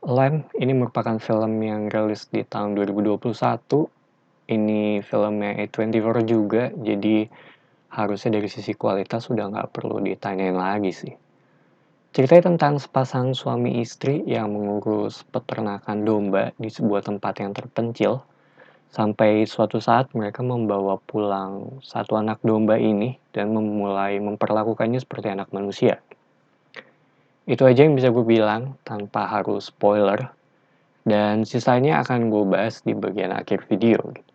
Lamb ini merupakan film yang rilis di tahun 2021. Ini filmnya A24 juga, jadi harusnya dari sisi kualitas sudah nggak perlu ditanyain lagi sih. Ceritanya tentang sepasang suami istri yang mengurus peternakan domba di sebuah tempat yang terpencil, sampai suatu saat mereka membawa pulang satu anak domba ini dan memulai memperlakukannya seperti anak manusia. Itu aja yang bisa gue bilang tanpa harus spoiler. Dan sisanya akan gue bahas di bagian akhir video gitu.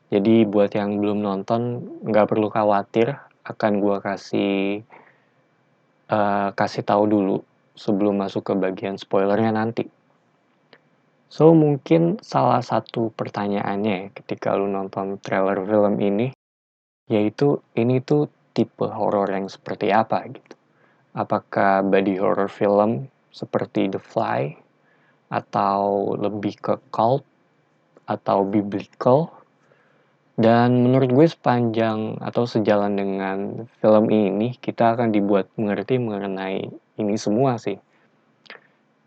Jadi buat yang belum nonton, nggak perlu khawatir, akan gue kasih tahu dulu sebelum masuk ke bagian spoilernya nanti. So, mungkin salah satu pertanyaannya ketika lu nonton trailer film ini, yaitu ini tuh tipe horor yang seperti apa gitu. Apakah body horror film seperti The Fly, atau lebih ke cult, atau biblical. Dan menurut gue sepanjang atau sejalan dengan film ini, kita akan dibuat mengerti mengenai ini semua sih.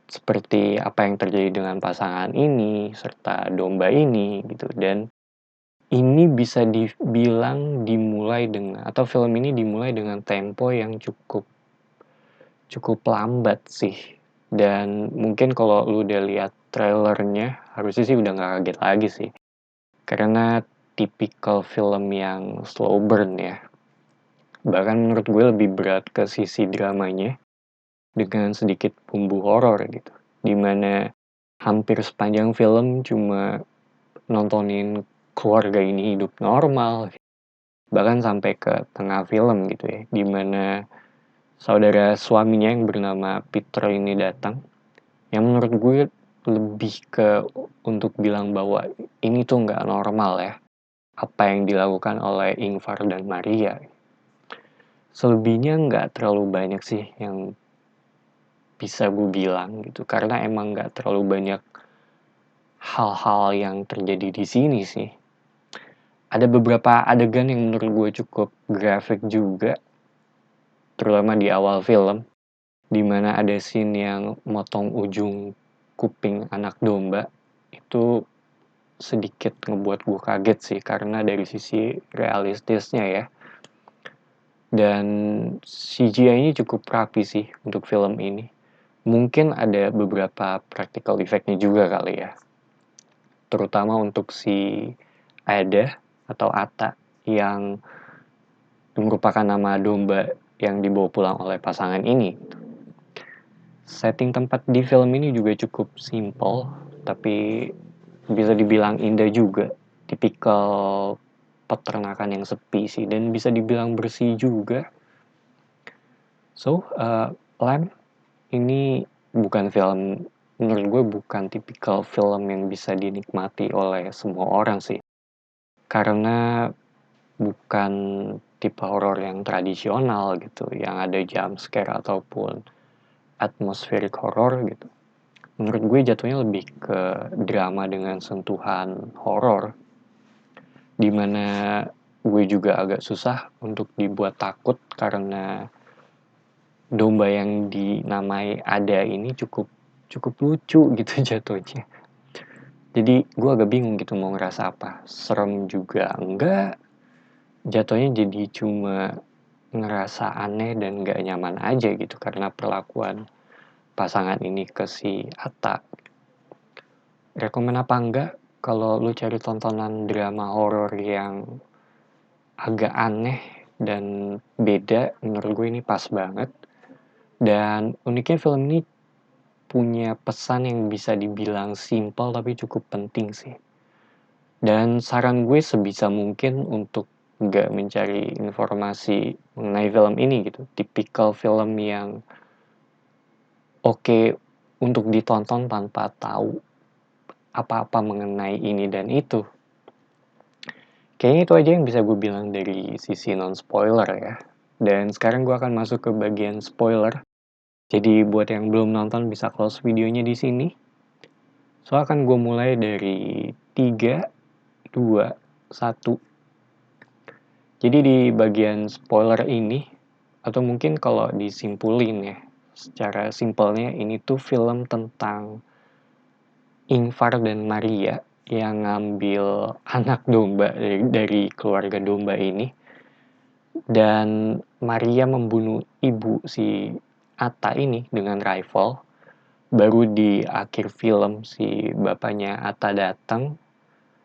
Seperti apa yang terjadi dengan pasangan ini, serta domba ini gitu. Dan ini bisa dibilang dimulai dengan, atau film ini dimulai dengan tempo yang cukup lambat sih. Dan mungkin kalau lu udah lihat trailernya, harusnya sih udah gak kaget lagi sih. Karena tipikal film yang slow burn ya. Bahkan menurut gue lebih berat ke sisi dramanya dengan sedikit bumbu horor gitu. Dimana hampir sepanjang film cuma nontonin keluarga ini hidup normal. Bahkan sampai ke tengah film gitu ya. Dimana saudara suaminya yang bernama Peter ini datang. Yang menurut gue lebih ke untuk bilang bahwa ini tuh nggak normal ya. Apa yang dilakukan oleh Ingvar dan Maria. Selebihnya nggak terlalu banyak sih yang bisa gue bilang gitu. Karena emang nggak terlalu banyak hal-hal yang terjadi di sini sih. Ada beberapa adegan yang menurut gue cukup grafik juga. Terutama di awal film. Dimana ada scene yang motong ujung kuping anak domba. Itu sedikit ngebuat gue kaget sih. Karena dari sisi realistisnya ya. Dan CGI-nya cukup rapi sih untuk film ini. Mungkin ada beberapa practical effect-nya juga kali ya. Terutama untuk si Ada atau Ata yang merupakan nama domba yang dibawa pulang oleh pasangan ini. Setting tempat di film ini juga cukup simple, tapi bisa dibilang indah juga. Tipikal peternakan yang sepi sih, dan bisa dibilang bersih juga. So, Lamb ini bukan film, menurut gue bukan tipikal film yang bisa dinikmati oleh semua orang sih. Karena bukan tipe horor yang tradisional gitu, yang ada jump scare ataupun atmospheric horror gitu. Menurut gue jatuhnya lebih ke drama dengan sentuhan horor, dimana gue juga agak susah untuk dibuat takut karena domba yang dinamai Ada ini cukup lucu gitu jatuhnya. Jadi gue agak bingung gitu mau ngerasa apa. Serem juga enggak. Jatuhnya jadi cuma ngerasa aneh dan gak nyaman aja gitu karena perlakuan pasangan ini ke si Atta. Rekomen apa enggak kalau lu cari tontonan drama horor yang agak aneh dan beda, menurut gue ini pas banget. Dan uniknya film ini punya pesan yang bisa dibilang simpel tapi cukup penting sih. Dan saran gue sebisa mungkin untuk nggak mencari informasi mengenai film ini gitu. Tipikal film yang oke untuk ditonton tanpa tahu apa-apa mengenai ini dan itu. Kayaknya itu aja yang bisa gue bilang dari sisi non-spoiler ya. Dan sekarang gue akan masuk ke bagian spoiler. Jadi buat yang belum nonton bisa close videonya di sini. So akan gue mulai dari 3, 2, 1. Jadi di bagian spoiler ini, atau mungkin kalau disimpulin ya, secara simpelnya ini tuh film tentang Ingvar dan Maria yang ngambil anak domba dari keluarga domba ini, dan Maria membunuh ibu si Atta ini dengan rifle. Baru di akhir film si bapaknya Atta datang,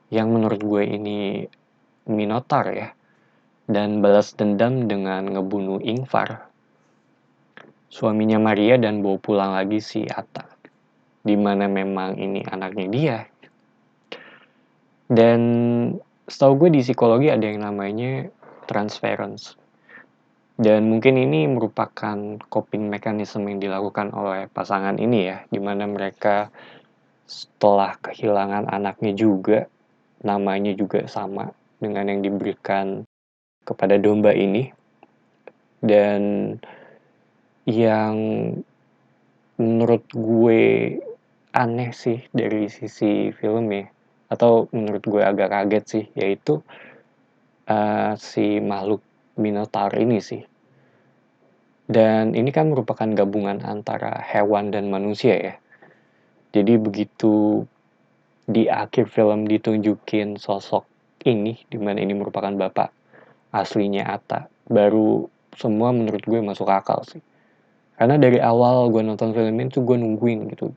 yang menurut gue ini Minotaur ya, dan balas dendam dengan ngebunuh Ingvar, suaminya Maria, dan bawa pulang lagi si Atta, dimana memang ini anaknya dia. Dan setahu gue di psikologi ada yang namanya transference, dan mungkin ini merupakan coping mechanism yang dilakukan oleh pasangan ini ya, dimana mereka setelah kehilangan anaknya juga, namanya juga sama dengan yang diberikan kepada domba ini. Dan yang menurut gue aneh sih dari sisi film ya, atau menurut gue agak kaget sih, yaitu si makhluk Minotaur ini sih. Dan ini kan merupakan gabungan antara hewan dan manusia ya. Jadi begitu di akhir film ditunjukin sosok ini, dimana ini merupakan bapak aslinya Atta, baru semua menurut gue masuk akal sih. Karena dari awal gue nonton film ini tuh gue nungguin gitu,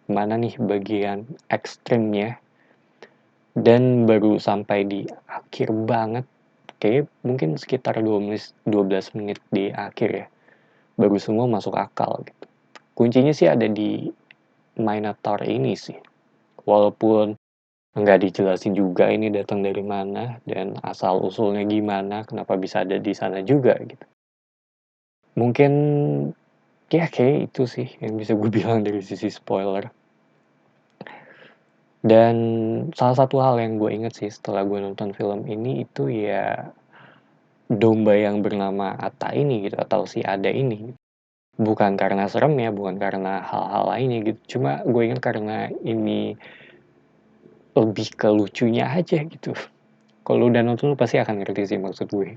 mana nih bagian ekstrimnya, dan baru sampai di akhir banget, kayak mungkin sekitar 12 menit di akhir ya, baru semua masuk akal gitu. Kuncinya sih ada di Minotaur ini sih, walaupun nggak dijelasin juga ini datang dari mana dan asal usulnya gimana, kenapa bisa ada di sana juga gitu. Mungkin ya kayak itu sih yang bisa gue bilang dari sisi spoiler. Dan salah satu hal yang gue inget sih setelah gue nonton film ini itu ya domba yang bernama Atta ini gitu, atau si Ada ini. Bukan karena serem ya, bukan karena hal-hal lainnya gitu. Cuma gue inget karena ini lebih ke lucunya aja gitu. Kalau udah nonton lu pasti akan ngerti sih maksud gue.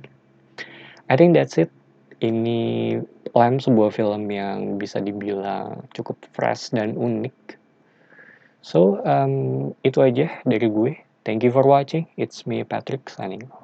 I think that's it. Ini Lamb, sebuah film yang bisa dibilang cukup fresh dan unik. So, itu aja dari gue. Thank you for watching. It's me, Patrick, signing off.